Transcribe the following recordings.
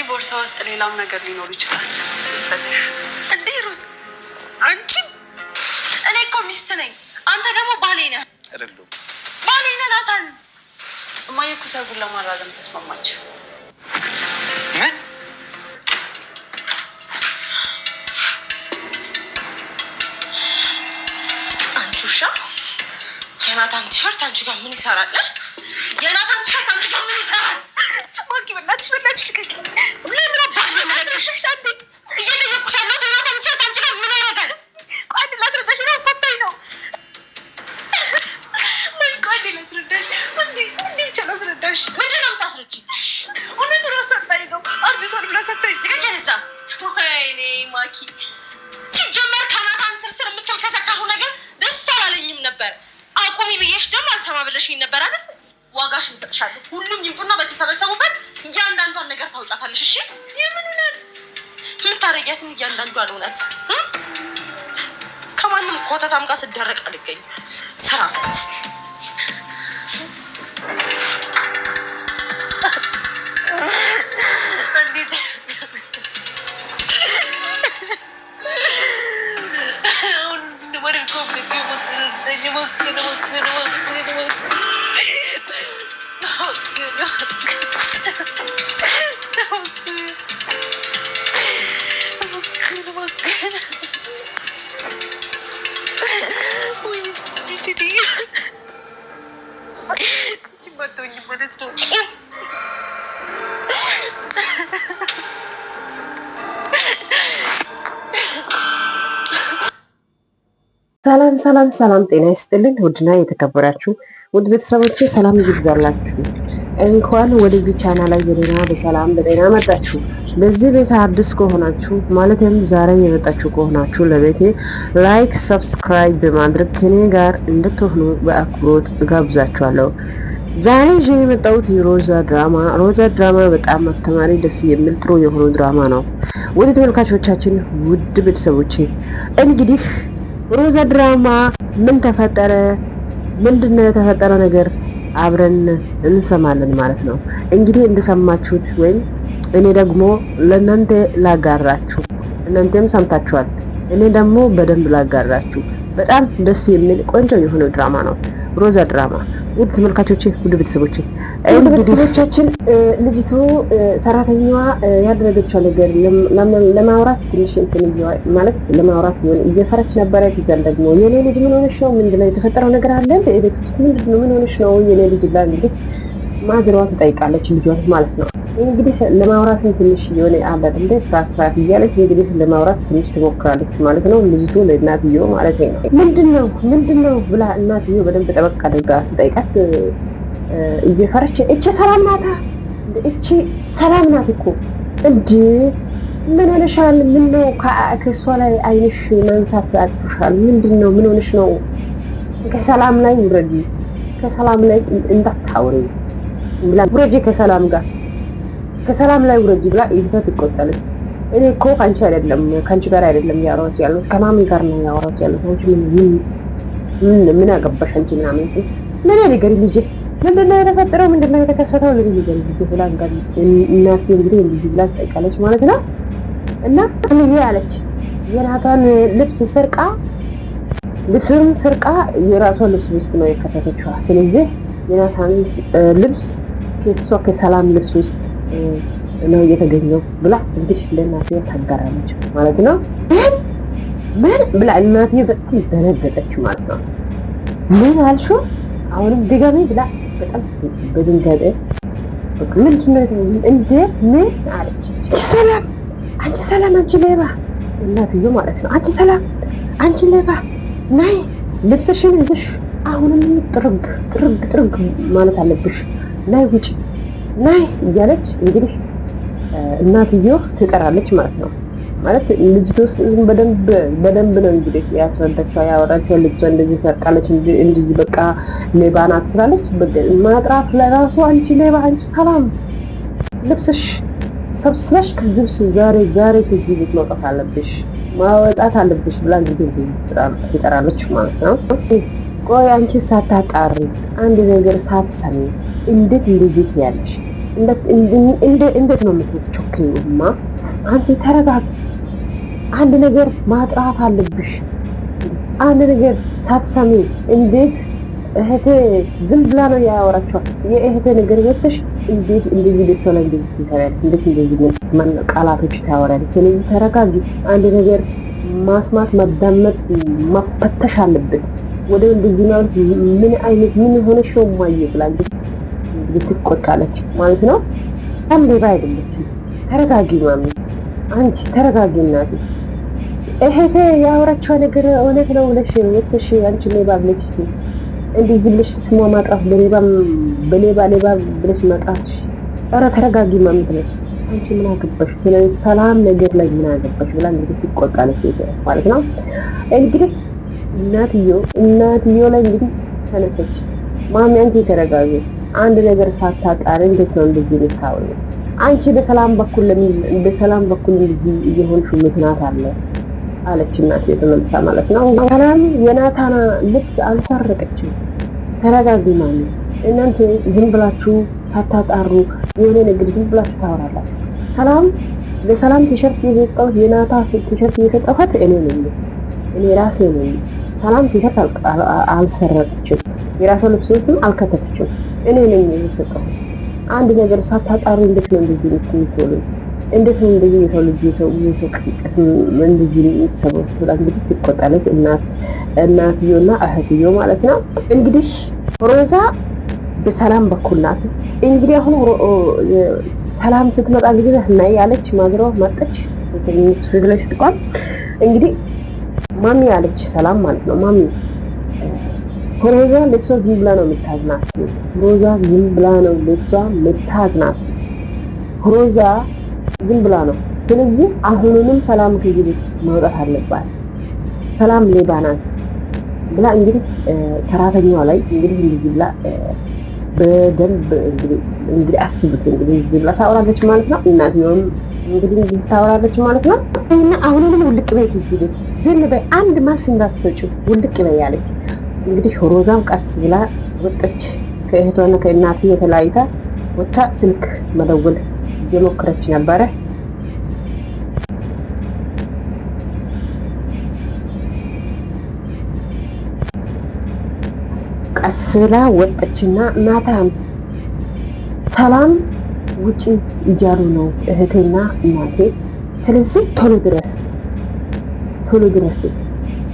ቦርሳ ውስጥ ሌላም ነገር ሊኖር ይችላል። ፈተሽ እንዴ ሮዝ፣ አንቺ እኔ እኮ ሚስት ነኝ፣ አንተ ደግሞ ባሌ ነህ። አይደለም ባሌ ነህ ናታን። እማዬ እኮ ሰርጉን ለማራዘም ተስማማች። ምን? አንቺ ውሻ፣ የናታን ቲሸርት አንቺ ጋር ምን ይሰራል? የናታን ቲሸርት አንቺ ጋር ምን ይሰራል? ወኪ በላትሽ ልቀቂ። ለምን አባሽ ነው ማለትሽ? አንዴ እየጠየኩሽ ያለሁት የናታን ቲሸርት አንቺ ጋር ምን ያደርጋል? አንዴ ላስረዳሽ ነው። ሰጠኝ ነው አንዴ ላስረዳሽ። እንዴ ብቻ ላስረዳሽ። ምንድን ነው የምታስረጂኝ? እውነቱን ሰጠኝ ነው። አርጅቷል ብላ ሰጠኝ። ልቀቂ እዛ። ወይኔ ማኪ፣ ሲጀመር ከናታን ስርስር የምትልከሰካሹ ነገር ደስ አላለኝም ነበር። አቁሚ ብዬሽ ደግሞ አልሰማ ብለሽኝ ነበር አይደል? ዋጋሽን እሰጥሻለሁ። ሁሉም ይምጡና በተሰበሰቡበት እያንዳንዷን ነገር ታውጫታለሽ። እሺ? የምን እውነት? የምታረጊያትን እያንዳንዷን እውነት። ከማንም ኮተታም ጋር ስደረቅ አልገኝ። ስራ ፈት ሰላም ጤና ይስጥልን። ውድና የተከበራችሁ ውድ ቤተሰቦቼ ሰላም ይብዛላችሁ። እንኳን ወደዚህ ቻናል ላይ በሰላም በጤና መጣችሁ። ለዚህ ቤት አዲስ ከሆናችሁ ማለትም ዛሬ የመጣችሁ ከሆናችሁ ለቤቴ ላይክ፣ ሰብስክራይብ በማድረግ ከኔ ጋር እንድትሆኑ በአክብሮት ጋብዛችኋለሁ። ዛሬ ይዤ የመጣሁት የሮዛ ድራማ በጣም አስተማሪ፣ ደስ የሚል ጥሩ የሆነ ድራማ ነው። ወደ ተመልካቾቻችን ውድ ቤተሰቦቼ እንግዲህ ሮዛ ድራማ ምን ተፈጠረ? ምንድነው የተፈጠረው ነገር አብረን እንሰማለን ማለት ነው። እንግዲህ እንደሰማችሁት ወይም እኔ ደግሞ ለእናንተ ላጋራችሁ፣ እናንተም ሰምታችኋል፣ እኔ ደግሞ በደንብ ላጋራችሁ። በጣም ደስ የሚል ቆንጆ የሆነ ድራማ ነው ሮዛ ድራማ። ውድ ተመልካቾቼ፣ ውድ ቤተሰቦቼ ቤተሰቦቻችን ልጅቱ ሰራተኛዋ ያደረገችው ነገር ለማውራት ትንሽ ማለት ለማውራት ሆነ እየፈረች ነበረ። ይዛል ደግሞ የኔ ልጅ ምን ሆነሽ ነው? ምንድነው የተፈጠረው ነገር አለ ቤት ውስጥ? ምንድነው ምን ሆነሽ ነው የኔ ልጅ ብላ እንግዲህ ማዝሯ ትጠይቃለች ልጇን ማለት ነው። እንግዲህ ለማውራት ትንሽ የሆነ አባል እንደ ፍራፍራፍ እያለች እንግዲህ ለማውራት ትንሽ ትሞክራለች ማለት ነው። ልጅቱ ለእናትየው ማለት ነው ምንድነው ብላ እናትየው በደንብ ጠበቅ አድርጋ ስጠይቃት እየፈረች እቺ ሰላም ናት እኮ እንዴ ምን ሆነሻል? ምን ነው ከሷ ላይ አይንሽ ማንሳት አጥቶሻል? ምንድነው? ምን ሆነሽ ነው? ከሰላም ላይ ውረጂ፣ ከሰላም ላይ እንዳታውሪ ብላ ውረጂ፣ ከሰላም ላይ ውረጂ ብላ ይዘት ትቆጣለች። እኔ እኮ ካንቺ ጋር አይደለም ያወራሁት ያለው ከማሚ ጋር ነው ያወራሁት ያለው። አንቺ ምን አገባሽ አንቺ ምናምን ሲል ምን ነገር ልጅ ምንድነው የተፈጠረው? ምንድነው የተከሰተው? ልጅ ብላ እናት እንግዲህ ልጅ ብላ ትጠይቃለች ማለት ነው። እና እኔ አለች የናታን ልብስም ስርቃ የራሷን ልብስ ውስጥ ነው የከተተችው። ስለዚህ የናታን ልብስ ከሰላም ልብስ ውስጥ ነው የተገኘው ብላ እንግዲህ ለእናትየው ታጋራለች ማለት ነው። ምን ብላ እናትየው በጣም ደነገጠች ማለት ነው። ምን አልሽው? አሁንም ድጋሚ ብላ በጣም በድንጋጤ ምንድነው እንዴ? ምን አለች? ሰላም አንቺ ሌባ! እናትየው ማለት ነው። አንቺ ሌባ ናይ ልብስሽን ይዘሽ አሁንም ጥርግ ማለት አለብሽ፣ ናይ ውጪ ናይ እያለች እንግዲህ እናትየው ትጠራለች ማለት ነው። ማለት ልጅቱ በደንብ ነው እንግዲህ ያስረዳችው ያወራችው። ልጅቷ እንደዚህ ሰርቃለች እንደዚህ በቃ ሌባ ናት ስላለች ማጥራት ለራሱ አንቺ ሌባ፣ አንቺ ሰላም ልብስሽ ሰብስበሽ ከዚህ ዛሬ ከዚህ ቤት ማውጣት አለብሽ ብላ እንግዲህ ትጠራለች ማለት ነው። ቆይ አንቺ ሳታጣሪ አንድ ነገር ሳትሰሚ እንዴት እንደዚህ ያለሽ እንዴት ነው የምትጮክ እባክህማ አንቺ ተረጋጊ። አንድ ነገር ማጥራት አለብሽ። አንድ ነገር ሳትሰሚ እንዴት እህቴ ዝም ብላ ነው ያወራችኋል? የእህቴ ነገር ወስደሽ እንዴት እንደዚህ ደስ ላይ እንደዚህ ትሰሪያለሽ? እንዴት እንደዚህ ቃላቶች ታወሪያለሽ? ስለዚህ ተረጋጊ። አንድ ነገር ማስማት ማዳመጥ መፈተሽ አለበት። ወደ እንደዚህ ማለት ምን አይነት ምን ሆነሽ ነው ማየ ብላ እንግዲህ ትቆጣለች ማለት ነው። ሌባ አይደለችም። ተረጋጊ ማሚ፣ አንቺ ተረጋጊ እናቴ። እህቴ ያወራችው ነገር እውነት ነው ብለሽ ወስደሽ አንቺ ሌባ ብለሽ እንዴ ዝልሽ ስሟ ማጥራት በሌባ ብለሽ መጥራትሽ፣ ኧረ ተረጋጊ ማሚ ብለሽ አንቺ ምን አገባሽ? ስለዚህ ሰላም ነገር ላይ ምን አገባሽ ብላ እንግዲህ ትቆጣለች ማለት ነው። እንግዲህ እናትዮ ላይ እንግዲህ ተነሰች። ማሚ አንቺ ተረጋጊ፣ አንድ ነገር ሳታጣሪ እንዴት ነው እንደዚህ ልታወሪ? አንቺ በሰላም በኩል እንደዚህ እየሆንሽ ምክንያት አለ አለች እናትዮ ተመልሳ ማለት ነው። ሰላም የናታና ልብስ አልሰረቀችም። ተረጋጊ ማሚ፣ እናንተ ዝም ብላችሁ ሳታጣሩ የሆነ ነገር ዝም ብላችሁ ታወራላችሁ። ለሰላም ቲሸርት የሰጠሁት የናታ ቲሸርት የሰጠኋት እኔ ራሴ ነኝ። ሰላም ቲሸርት አልሰረቀችም። የራሷ ልብሶችም አልከተተችም። እኔ ነኝ የሰጠሁት። አንድ ነገር ሳታጣሩ እንዴት ነው እንደዚህ የምትሆኑ? እንዴት ነው እንደዚህ የሰው ልጅ የሰው ቅርቀት እንደዚህ የምትሰበው? እንግዲህ ትቆጣለች እናትዮና እህትዮ ማለት ነው። እንግዲህ ሮዛ በሰላም በኩል ናት። እንግዲህ አሁን ሰላም ስትመጣ እንግዲህ ነይ ያለች ማዝሮ መጣች። ፊት ላይ ስትቆም እንግዲህ ማሚ ያለች ሰላም ማለት ነው። ማሚ ሮዛ ለሷ ዝም ብላ ነው የምታዝናት። ሮዛ ዝም ብላ ነው ለሷ የምታዝናት። ሮዛ ዝም ብላ ነው። ስለዚህ አሁንም ሰላም ከዚህ መውጣት አለባት። ሰላም ሌባ ናት ብላ እንግዲህ ሰራተኛዋ ላይ እንግዲህ እንደዚህ ብላ በደንብ እንግዲህ አስቡት እንግዲህ እንደዚህ ብላ ታወራለች ማለት ነው። እናትየውም እንግዲህ እንደዚህ ታወራለች ማለት ነው። እና አሁንም ውልቅ በይ እዚህ ቤት ዝም በይ፣ አንድ መልስ እንዳትሰጪው ውልቅ በይ ያለች እንግዲህ ሮዛም ቀስ ብላ ወጣች። ከእህቷና ከእናትዬ ተለያይታ ወጣ ስልክ መደወል እየሞከረች ነበረ። ቀስ ብላ ወጣችና ናታን ሰላም ውጪ እያሉ ነው እህቴና እናቴ፣ ስለዚህ ቶሎ ድረስ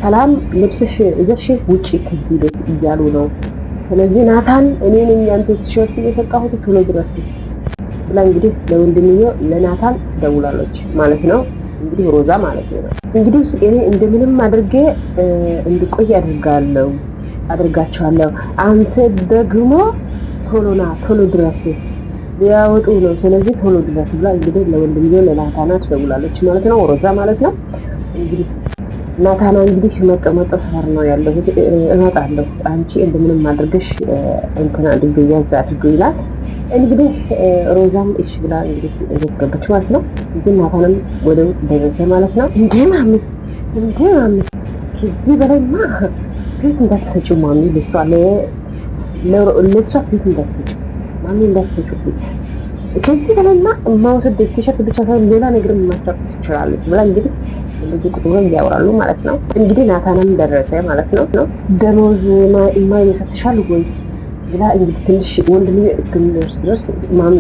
ሰላም ልብስሽ ይዘሽ ውጪ ከዚህ ቤት እያሉ ነው። ስለዚህ ናታን እኔ ነኝ አንተ ቲሸርት እየሰጣሁት ቶሎ ድረስ ብላ እንግዲህ ለወንድምየው ለናታን ትደውላለች ማለት ነው። እንግዲህ ሮዛ ማለት ነው። እንግዲህ እኔ እንደምንም አድርጌ እንድቆይ አድርጋቸዋለሁ። አንተ ደግሞ ቶሎ ድረስ ሊያወጡ ነው። ስለዚህ ቶሎ ድረስ ብላ እንግዲህ ለወንድምየው ለናታና ትደውላለች ማለት ነው። ሮዛ ማለት ነው። እንግዲህ ናታና እንግዲህ መጠው ሰፈር ነው ያለው። እመጣለሁ አንቺ እንደምንም አድርገሽ እንትና አድርገው ያዝ አድርገው ይላል። እንግዲህ ሮዛም እሺ ብላ እንግዲህ ገባች ማለት ነው። ግን ናታንም ወደው ደረሰ ማለት ነው። እንዴ ማሚ ከዚህ በላይማ ፊት እንዳትሰጪው ማሚ፣ ለእሷ ፊት እንዳትሰጪው ማሚ፣ እንዳትሰጪው ፊት ከዚህ በላይማ ማውሰድ ቲሸርት ብቻ ሳይሆን ሌላ ነገር ማስረቅ ትችላለች ብላ እንግዲህ እንደዚህ ቁጥሩን ያወራሉ ማለት ነው። እንግዲህ ናታንም ደረሰ ማለት ነው። ደሞዝ የማይሰጥሻል ወይ ብላ እንግዲህ ትንሽ ወንድ ልጅ እስከሚደርስ ድረስ ማሚ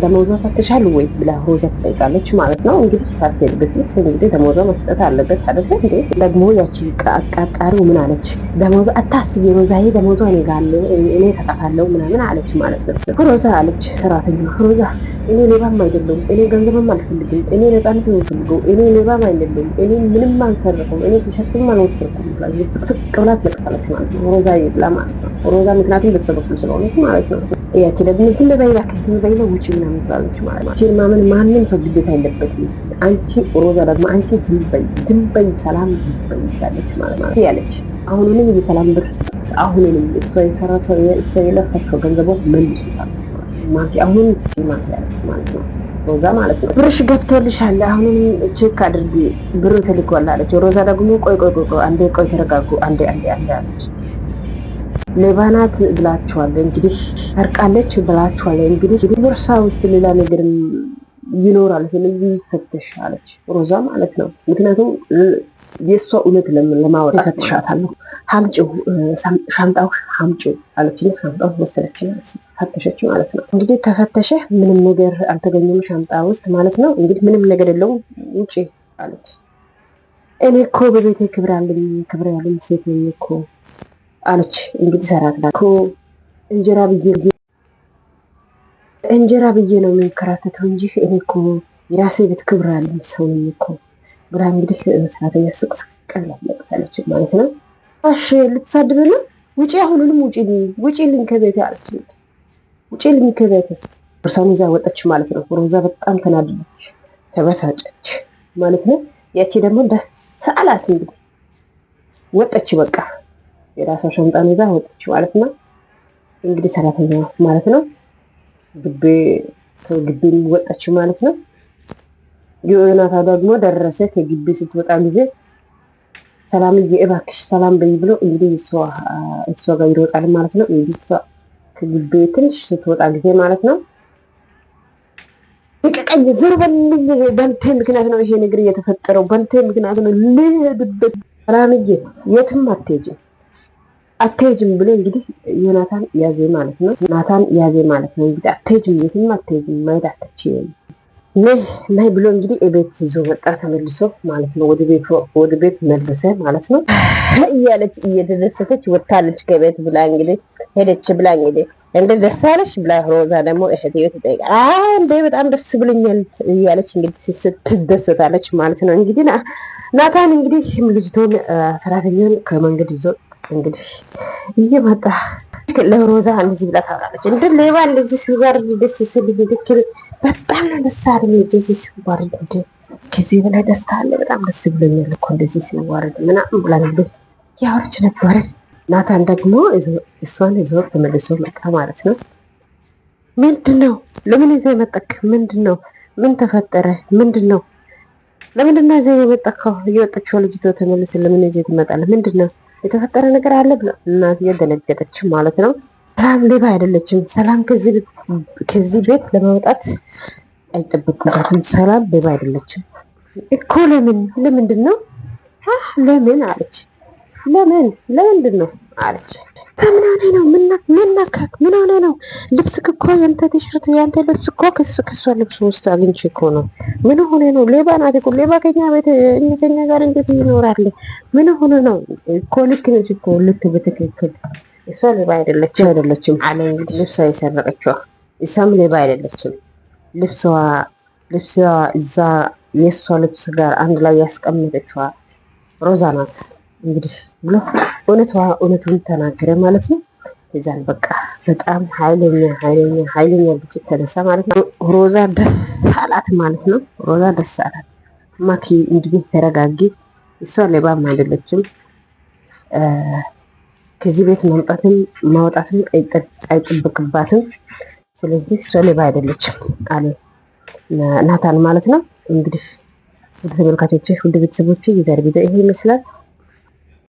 ደሞዟ ሰጥተሻል ወይ ብላ ሮዛ ትጠይቃለች ማለት ነው። እንግዲህ ሳትሄድ በፊት እንግዲህ ደሞዟ መስጠት አለበት አይደል እንዴ? ደግሞ ያቺ አቃጣሪው ምን አለች? ደሞዟ አታስቢ ሮዛዬ፣ ደሞዟ እኔ ጋር አለ እኔ እሰጣታለሁ ምናምን አለች ማለት ነው። ሮዛ አለች ሰራተኛ ሮዛ እኔ ሌባም አይደለም፣ እኔ ገንዘብም አልፈልግም፣ እኔ ነፃነት ነው የምፈልገው፣ እኔ ሌባም አይደለም፣ እኔ ምንም አልሰረኩም፣ እኔ ቲሸርትም አልወሰድኩም ብላ ስቅስቅ ብላ ትለቅሳለች ማለት ነው። ሮዛ ብላ ማለት ነው። ሮዛ ምክንያቱም በሰበኩል ስለሆነች ማለት ነው። ያቺ ደግሞ ዝም በይ እባክሽ ዝም በይ ነው ውጪ ምናምን ትላለች ማለት ነው። እቺን ማመን ማንም ሰው ግዴታ የለበትም። አንቺ ሮዛ ደግሞ አንቺ ዝም በይ ሰላም ዝም በይ ያለች ማለት ነው ያለች። አሁንም የሰላም ብር አሁንም እሷ የለፈችው ገንዘቦ መልሱታል ማለት አሁን እስኪ ማለት ነው ሮዛ ማለት ነው። ብርሽ ገብቶልሻል አሁንም ቼክ አድርጊ ብሩ ተልኳል አለች። ሮዛ ደግሞ ቆይ አንዴ ቆይ ተረጋጉ አንዴ አለች። ሌባናት ብላችኋል እንግዲህ ሰርቃለች ብላችኋል እንግዲህ ቦርሳ ውስጥ ሌላ ነገር ይኖራል። ስለዚህ ይፈተሽ አለች ሮዛ ማለት ነው። ምክንያቱም የእሷ እውነት ለማወጣት ፈትሻታለሁ። ሀምጪው ሻንጣው ሀምጪው አለችና ሻንጣው ወሰደችና ፈተሸች ማለት ነው። እንግዲህ ተፈተሸ፣ ምንም ነገር አልተገኘም ሻንጣ ውስጥ ማለት ነው። እንግዲህ ምንም ነገር የለውም ውጪ አለች። እኔ እኮ በቤቴ ክብር ያለኝ ሴት ነኝ እኮ አለች። እንግዲህ ሰራተኛ እኮ እንጀራ ብዬ ነው የሚንከራተተው እንጂ እኔ እኮ የራሴ ቤት ክብር ያለኝ ሰው ነኝ እኮ ብላ እንግዲህ ሰራተኛ ስቅስቅ ቀለለች ማለት ነው። እሺ ልትሳድብ ነው? ውጪ፣ አሁንም ውጪልኝ ከቤቴ አለች። ውጪልኝ ከቤቴ ቦርሳውን ይዛ ወጣች ማለት ነው። ሮዛ በጣም ተናደደች፣ ተበሳጨች ማለት ነው። ያቺ ደግሞ ደስ አላት። እንግዲህ ወጣች፣ በቃ የራሷ ሻንጣን ይዛ ወጣች ማለት ነው። እንግዲህ ሰራተኛ ማለት ነው ግቢ ወጣች ማለት ነው። ዮናታ ደግሞ ደረሰ። ከግቢ ስትወጣ ጊዜ ሰላምዬ እባክሽ ሰላም በይ ብሎ እንግዲህ እሷ ጋር ይሮጣል ማለት ነው። እንግዲህ እሷ ከግቢ ትንሽ ስትወጣ ጊዜ ማለት ነው ቀቀኝ ዞር በልኝ፣ በንቴ ምክንያት ነው ይሄ ነገር እየተፈጠረው፣ በንቴ ምክንያት ነው ልሄድበት፣ ሰላምዬ የትም አትሄጂም ብሎ እንግዲህ ዮናታን ያዘ ማለት ነው። ናታን ያዘ ማለት ነው። እንግዲህ አትሄጂም፣ የትም አትሄጂም፣ መሄድ አትችይም ነይ ብሎ እንግዲህ ቤት ይዞ መጣ ተመልሶ ማለት ነው። ወደ ቤት መለሰ ማለት ነው። እያለች እየደረሰች ወጣለች ከቤት ብላ እንግዲህ ሄደች ብላ እንግዲህ እንደ ደስ አለሽ ብላ ሮዛ ደግሞ እህቴ ትጠይቃ እንዴ በጣም ደስ ብሎኛል እያለች እንግዲህ ስትደሰታለች ማለት ነው። እንግዲህ ናታን እንግዲህ ልጅቶን ሰራተኛን ከመንገድ ይዞ እንግዲህ እየመጣ ለሮዛ እንደዚህ ብላ ታወራለች። እንደ ሌባ እንደዚህ ሲዋርድ ደስ ሲል ልክል በጣም ነው ደስ አለኝ። እንደዚህ ሲዋርድ እንደ ከዚህ በላይ ደስታ አለ? በጣም ደስ ብሎኛል እኮ እንደዚህ ሲዋርድ ምናምን ብላ ነበር ያወራች ነበር። ናታን ደግሞ እሷን ይዞ ተመልሶ መጣ ማለት ነው። ምንድነው? ለምን ይዘህ መጣክ? ምንድነው? ምን ተፈጠረ? ምንድነው? ለምንድነው ይዘህ የመጣከው? እየወጣችው ልጅቶ ተመልሰ ለምን ይዘህ ትመጣለህ? ምንድነው የተፈጠረ ነገር አለ ብላ እናትዬ ደነገጠች ማለት ነው። ሰላም ሌባ አይደለችም። ሰላም ከዚህ ቤት ለማውጣት አይጠበቅባትም። ሰላም ሌባ አይደለችም እኮ። ለምንድን ነው ለምን አለች። ለምንድን ነው አለች። ምን ሆነ ነው? ምን ሆነ ነው? ልብስክ እኮ ያንተ ቲሸርት ያንተ ልብስ እኮ ከሷ ልብስ ውስጥ አግኝቼ እኮ ነው። ምን ሆነ ነው? ሌባ ናት እኮ። ሌባ ከኛ ቤት ከኛ ጋር እንዴት ይኖራል? ምን ሆነ ነው እኮ። ልክ ነች እኮ ልክ በትክክል እሷ ሌባ አይደለችም አለ እንግዲህ። ልብሷ የሰረቀችዋ እሷም ሌባ አይደለችም። ልብሷ እዛ የእሷ ልብስ ጋር አንድ ላይ ያስቀመጠችዋ ሮዛ ናት እንግዲህ ብሎ እውነቱን ተናገረ ማለት ነው። የዛን በቃ በጣም ኃይለኛ ግጭት ተነሳ ማለት ነው። ሮዛ ደስ አላት ማለት ነው። ሮዛ ደስ አላት። ማኪ እንግዲህ ተረጋጊ፣ እሷ ሌባም አይደለችም፣ ከዚህ ቤት ማውጣትም አይጠብቅባትም። ስለዚህ እሷ ሌባ አይደለችም አለ ናታን ማለት ነው። እንግዲህ ውድ ተመልካቾቼ፣ ውድ ቤተሰቦቼ የዛሬ ቪዲዮ ይሄ ይመስላል።